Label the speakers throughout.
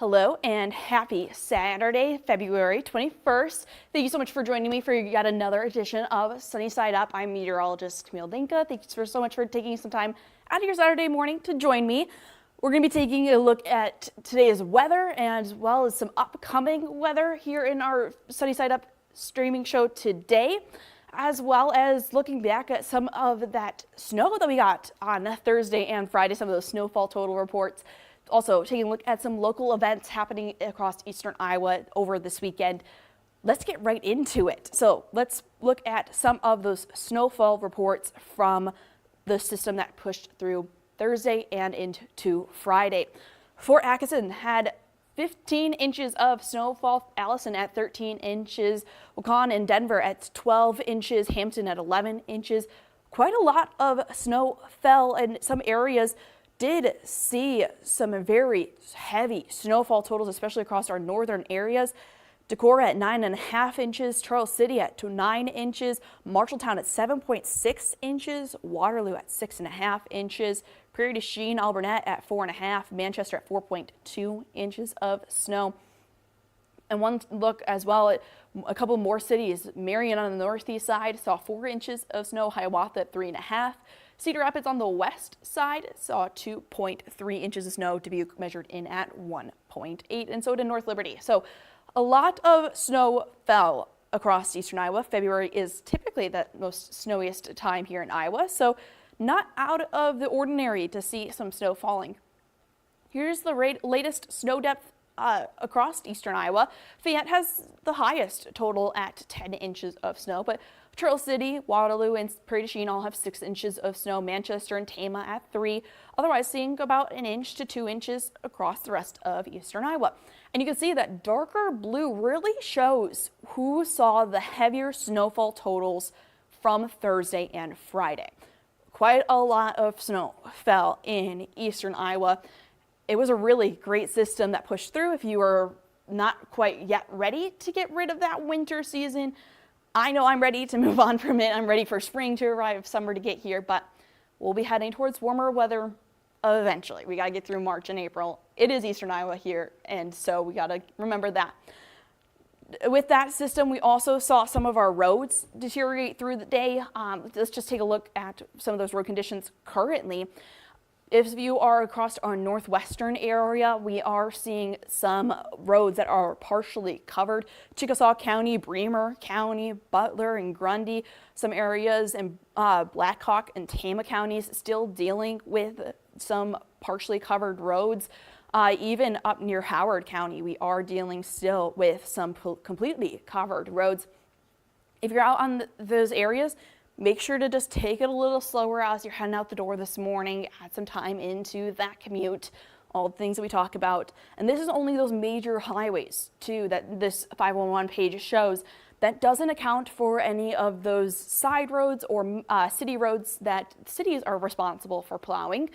Speaker 1: Hello and happy Saturday, February 21st. Thank you so much for joining me for yet another edition of Sunny Side Up. I'm meteorologist Camille Dinka. Thank you so much for taking some time out of your Saturday morning to join me. We're going to be taking a look at today's weather as well as some upcoming weather here in our Sunny Side Up streaming show today, as well as looking back at some of that snow that we got on Thursday and Friday, some of those snowfall total reports. Also taking a look at some local events happening across eastern Iowa over this weekend. Let's get right into it. So let's look at some of those snowfall reports from the system that pushed through Thursday and into Friday. Fort Atkinson had 15 inches of snowfall, Allison at 13 inches, Waukon and Denver at 12 inches, Hampton at 11 inches. Quite a lot of snow fell, and some areas did see some very heavy snowfall totals, especially across our northern areas. Decorah at 9.5 inches, Charles City at 9 inches, Marshalltown at 7.6 inches, Waterloo at 6.5 inches, Prairie du Chien, Alburnett at 4.5, Manchester at 4.2 inches of snow. And one look as well at a couple more cities. Marion on the northeast side saw 4 inches of snow, Hiawatha at 3.5. Cedar Rapids on the west side saw 2.3 inches of snow to be measured in at 1.8, and so did North Liberty. So a lot of snow fell across eastern Iowa. February is typically the most snowiest time here in Iowa, so not out of the ordinary to see some snow falling. Here's the latest snow depth across eastern Iowa. Fayette has the highest total at 10 inches of snow, but Charles City, Waterloo, and Prairie du Chien all have 6 inches of snow. Manchester and Tama at 3. Otherwise, seeing about 1 inch to 2 inches across the rest of eastern Iowa. And you can see that darker blue really shows who saw the heavier snowfall totals from Thursday and Friday. Quite a lot of snow fell in eastern Iowa. It was a really great system that pushed through. If you were not quite yet ready to get rid of that winter season, I know I'm ready to move on from it. I'm ready for spring to arrive, summer to get here, but we'll be heading towards warmer weather eventually. We got to get through March and April. It is eastern Iowa here, and so we got to remember that. With that system, we also saw some of our roads deteriorate through the day. Let's just take a look at some of those road conditions currently. If you are across our northwestern area, we are seeing some roads that are partially covered. Chickasaw County, Bremer County, Butler and Grundy, some areas in Blackhawk and Tama counties still dealing with some partially covered roads. Even up near Howard County, we are dealing still with some completely covered roads. If you're out on those areas, make sure to just take it a little slower as you're heading out the door this morning. Add some time into that commute, all the things that we talk about. And this is only those major highways, too, that this 511 page shows. That doesn't account for any of those side roads or city roads that cities are responsible for plowing.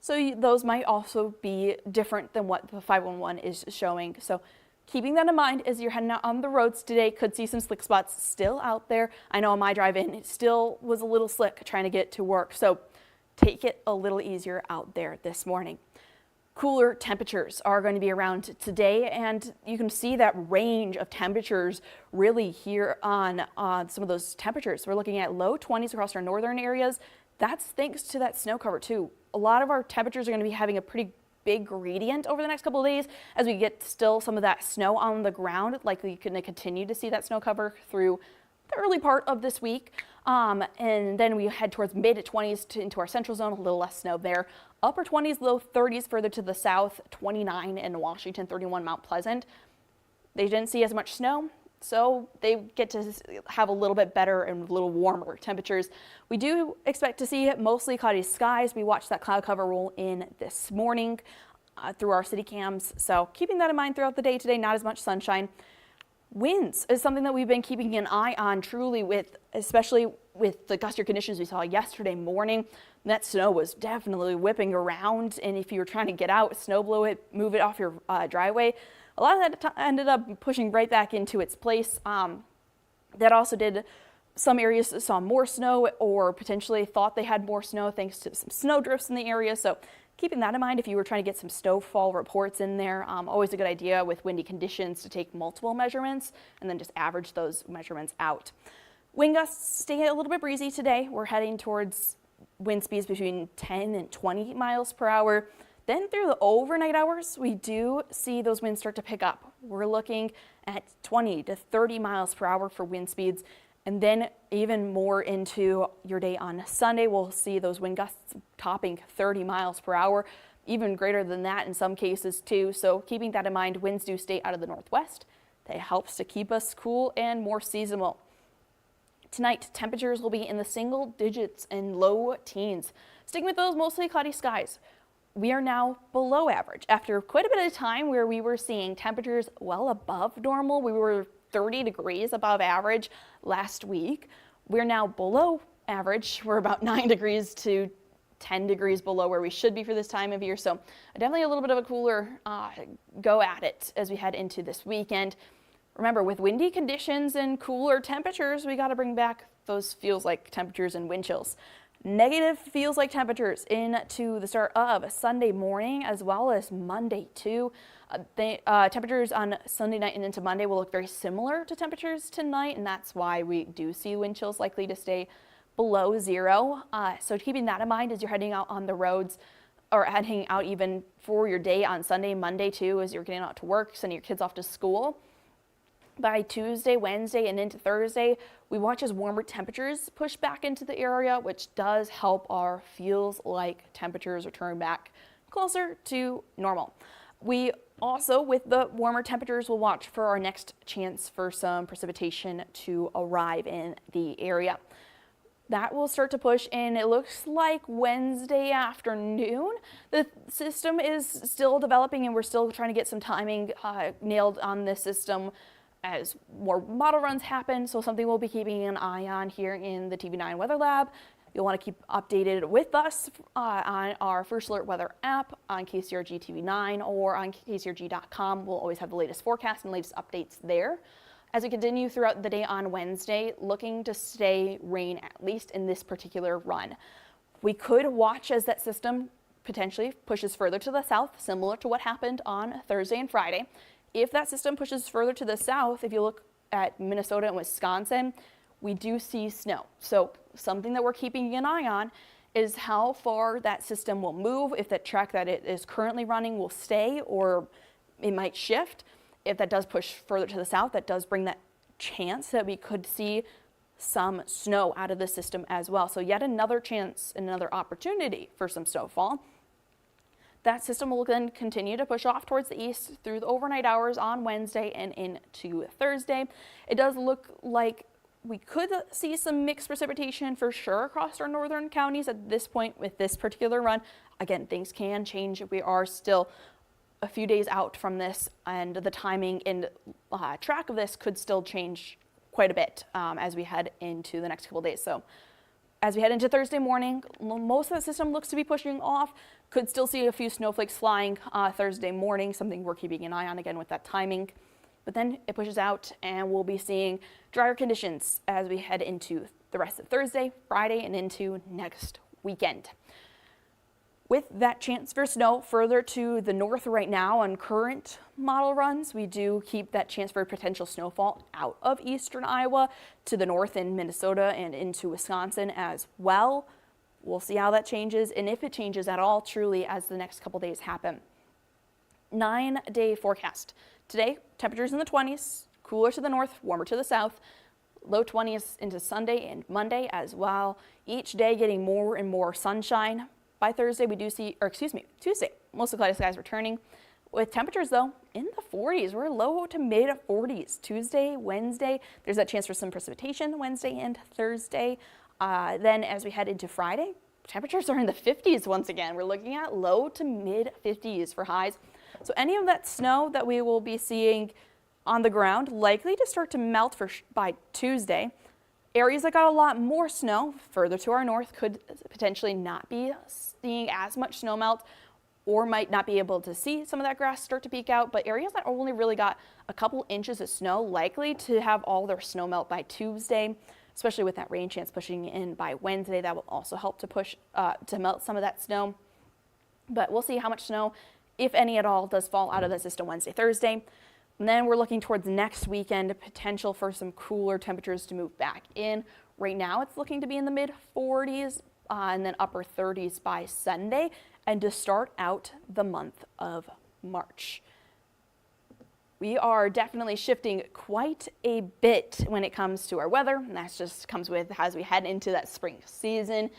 Speaker 1: So those might also be different than what the 511 is showing. So keeping that in mind as you're heading out on the roads today, could see some slick spots still out there. I know on my drive-in, it still was a little slick trying to get to work. So take it a little easier out there this morning. Cooler temperatures are going to be around today, and you can see that range of temperatures really here on some of those temperatures. We're looking at low 20s across our northern areas. That's thanks to that snow cover too. A lot of our temperatures are going to be having a pretty big gradient over the next couple of days as we get still some of that snow on the ground. Likely going to continue to see that snow cover through the early part of this week. And then we head towards mid-20s into our central zone, a little less snow there. Upper 20s, low 30s further to the south, 29 in Washington, 31 Mount Pleasant. They didn't see as much snow, so they get to have a little bit better and a little warmer temperatures. We do expect to see mostly cloudy skies. We watched that cloud cover roll in this morning through our city cams. So keeping that in mind throughout the day today, not as much sunshine. Winds is something that we've been keeping an eye on truly especially with the gustier conditions we saw yesterday morning. That snow was definitely whipping around, and if you were trying to get out, snow blow it, move it off your driveway, a lot of that ended up pushing right back into its place. That also did Some areas saw more snow or potentially thought they had more snow thanks to some snow drifts in the area. So keeping that in mind, if you were trying to get some snowfall reports in there, always a good idea with windy conditions to take multiple measurements and then just average those measurements out. Wind gusts stay a little bit breezy today. We're heading towards wind speeds between 10 and 20 miles per hour. Then through the overnight hours, we do see those winds start to pick up. We're looking at 20 to 30 miles per hour for wind speeds. And then even more into your day on Sunday, we'll see those wind gusts topping 30 miles per hour, even greater than that in some cases too. So keeping that in mind, winds do stay out of the northwest. That helps to keep us cool and more seasonal. Tonight, temperatures will be in the single digits and low teens. Sticking with those mostly cloudy skies. We are now below average. After quite a bit of time where we were seeing temperatures well above normal, we were 30 degrees above average last week. We're now below average. We're about 9 degrees to 10 degrees below where we should be for this time of year. So definitely a little bit of a cooler go at it as we head into this weekend. Remember, with windy conditions and cooler temperatures, we got to bring back those feels like temperatures and wind chills. Negative feels like temperatures into the start of Sunday morning as well as Monday too. Temperatures on Sunday night and into Monday will look very similar to temperatures tonight, and that's why we do see wind chills likely to stay below zero. So keeping that in mind as you're heading out on the roads or heading out even for your day on Sunday, Monday too, as you're getting out to work, sending your kids off to school. By Tuesday, Wednesday, and into Thursday, we watch as warmer temperatures push back into the area, which does help our feels like temperatures return back closer to normal. We also, with the warmer temperatures, will watch for our next chance for some precipitation to arrive in the area. That will start to push in, it looks like Wednesday afternoon. The system is still developing and we're still trying to get some timing nailed on this system as more model runs happen, so something we'll be keeping an eye on here in the TV9 Weather Lab. You'll want to keep updated with us on our First Alert Weather app on KCRG TV9 or on kcrg.com. We'll always have the latest forecast and latest updates there. As we continue throughout the day on Wednesday, looking to stay rain at least in this particular run. We could watch as that system potentially pushes further to the south, similar to what happened on Thursday and Friday. If that system pushes further to the south, if you look at Minnesota and Wisconsin, we do see snow. So something that we're keeping an eye on is how far that system will move, if that track that it is currently running will stay or it might shift. If that does push further to the south, that does bring that chance that we could see some snow out of the system as well. So yet another chance, another opportunity for some snowfall. That system will then continue to push off towards the east through the overnight hours on Wednesday and into Thursday. It does look like we could see some mixed precipitation for sure across our northern counties at this point with this particular run. Again, things can change. We are still a few days out from this, and the timing and track of this could still change quite a bit as we head into the next couple of days. So as we head into Thursday morning, most of the system looks to be pushing off. Could still see a few snowflakes flying Thursday morning, something we're keeping an eye on again with that timing. But then it pushes out and we'll be seeing drier conditions as we head into the rest of Thursday, Friday, and into next weekend. With that chance for snow further to the north right now on current model runs, we do keep that chance for potential snowfall out of eastern Iowa to the north in Minnesota and into Wisconsin as well. We'll see how that changes and if it changes at all truly as the next couple days happen. 9-day forecast. Today, temperatures in the 20s, cooler to the north, warmer to the south, low 20s into Sunday and Monday as well. Each day getting more and more sunshine. By Thursday, we do see, Tuesday, most of the cloudy skies returning. With temperatures though, in the 40s, we're low to mid 40s. Tuesday, Wednesday, there's that chance for some precipitation Wednesday and Thursday. Then as we head into Friday, temperatures are in the 50s once again. We're looking at low to mid 50s for highs. So any of that snow that we will be seeing on the ground likely to start to melt by Tuesday. Areas that got a lot more snow further to our north could potentially not be seeing as much snow melt or might not be able to see some of that grass start to peek out, but areas that only really got a couple inches of snow likely to have all their snow melt by Tuesday. especially with that rain chance pushing in by Wednesday. That will also help to push to melt some of that snow. But we'll see how much snow, if any at all, does fall out of the system Wednesday, Thursday. And then we're looking towards next weekend, potential for some cooler temperatures to move back in. Right now it's looking to be in the mid 40s and then upper 30s by Sunday, and to start out the month of March. We are definitely shifting quite a bit when it comes to our weather, and that just comes with as we head into that spring season.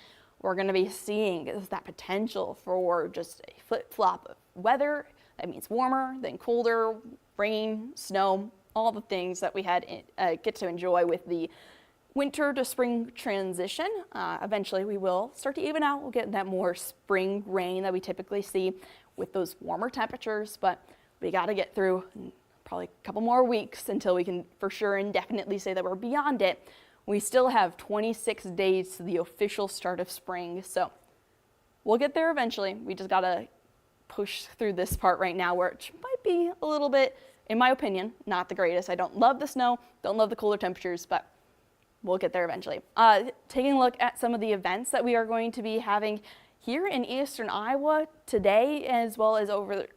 Speaker 1: We're going to be seeing that potential for just a flip-flop of weather. That means warmer, then colder, rain, snow, all the things that we get to enjoy with the winter to spring transition. Eventually we will start to even out. We'll get that more spring rain that we typically see with those warmer temperatures, but we got to get through probably a couple more weeks until we can for sure and definitely say that we're beyond it. We still have 26 days to the official start of spring, so we'll get there eventually. We just got to push through this part right now, which might be a little bit, in my opinion, not the greatest. I don't love the snow, don't love the cooler temperatures, but we'll get there eventually. Taking a look at some of the events that we are going to be having here in eastern Iowa today, as well as over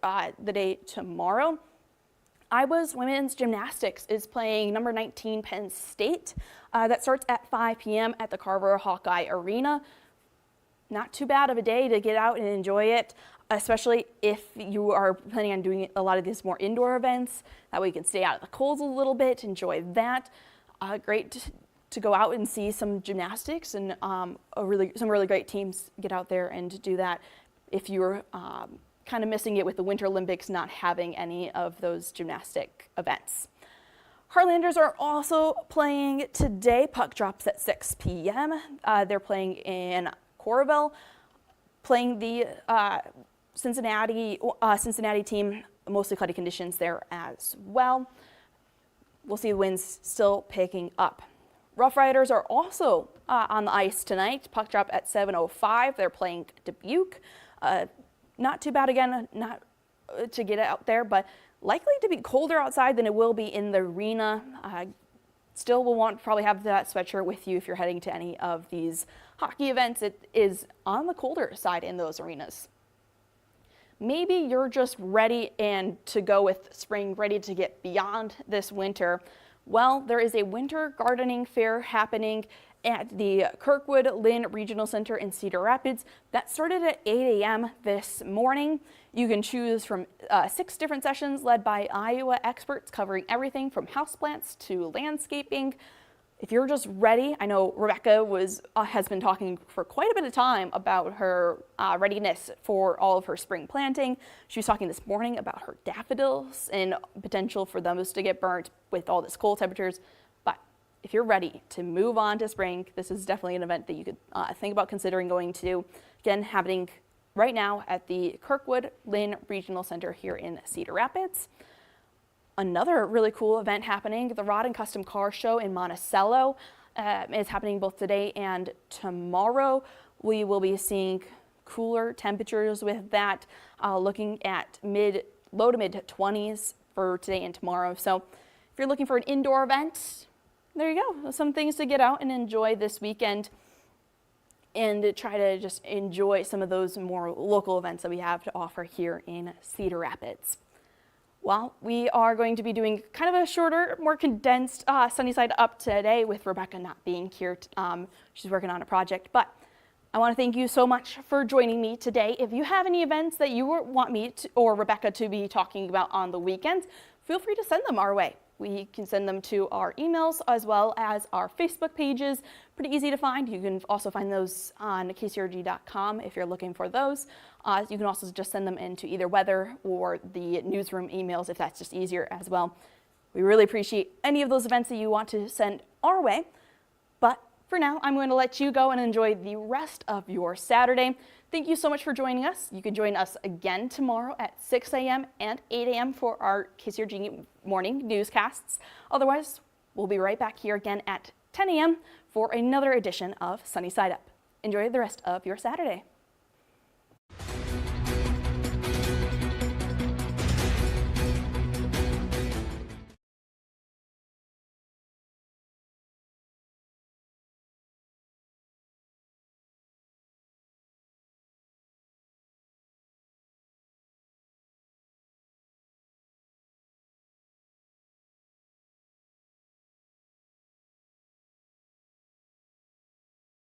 Speaker 1: the day tomorrow. Iowa's women's gymnastics is playing number 19 Penn State. That starts at 5 p.m. at the Carver Hawkeye Arena. Not too bad of a day to get out and enjoy it, especially if you are planning on doing a lot of these more indoor events. That way you can stay out of the cold a little bit, enjoy that. Great to go out and see some gymnastics and some really great teams get out there and do that if you're kind of missing it with the Winter Olympics not having any of those gymnastic events. Heartlanders are also playing today. Puck drops at 6 p.m. They're playing in Coralville, playing the Cincinnati team, mostly cloudy conditions there as well. We'll see the winds still picking up. Rough Riders are also on the ice tonight. Puck drop at 7:05. They're playing Dubuque. Not too bad again, not to get out there, but likely to be colder outside than it will be in the arena. Still will want to probably have that sweatshirt with you if you're heading to any of these hockey events. It is on the colder side in those arenas. Maybe you're just ready and to go with spring, ready to get beyond this winter. Well, there is a winter gardening fair happening at the Kirkwood Lynn Regional Center in Cedar Rapids. That started at 8 a.m. this morning. You can choose from 6 different sessions led by Iowa experts covering everything from houseplants to landscaping. If you're just ready, I know Rebecca has been talking for quite a bit of time about her readiness for all of her spring planting. She was talking this morning about her daffodils and potential for those to get burnt with all this cold temperatures. But if you're ready to move on to spring, this is definitely an event that you could think about considering going to. Again, happening right now at the Kirkwood Lynn Regional Center here in Cedar Rapids. Another really cool event happening, the Rod and Custom Car Show in Monticello is happening both today and tomorrow. We will be seeing cooler temperatures with that, looking at low to mid 20s for today and tomorrow. So if you're looking for an indoor event, there you go. Some things to get out and enjoy this weekend and try to just enjoy some of those more local events that we have to offer here in Cedar Rapids. Well, we are going to be doing kind of a shorter, more condensed sunny side up today with Rebecca not being here. She's working on a project, but I want to thank you so much for joining me today. If you have any events that you want me or Rebecca to be talking about on the weekends, feel free to send them our way. We can send them to our emails as well as our Facebook pages. Pretty easy to find. You can also find those on kcrg.com if you're looking for those. You can also just send them into either weather or the newsroom emails if that's just easier as well. We really appreciate any of those events that you want to send our way. But for now, I'm going to let you go and enjoy the rest of your Saturday. Thank you so much for joining us. You can join us again tomorrow at 6 a.m. and 8 a.m. for our KCRG morning newscasts. Otherwise, we'll be right back here again at 10 a.m. for another edition of Sunny Side Up. Enjoy the rest of your Saturday.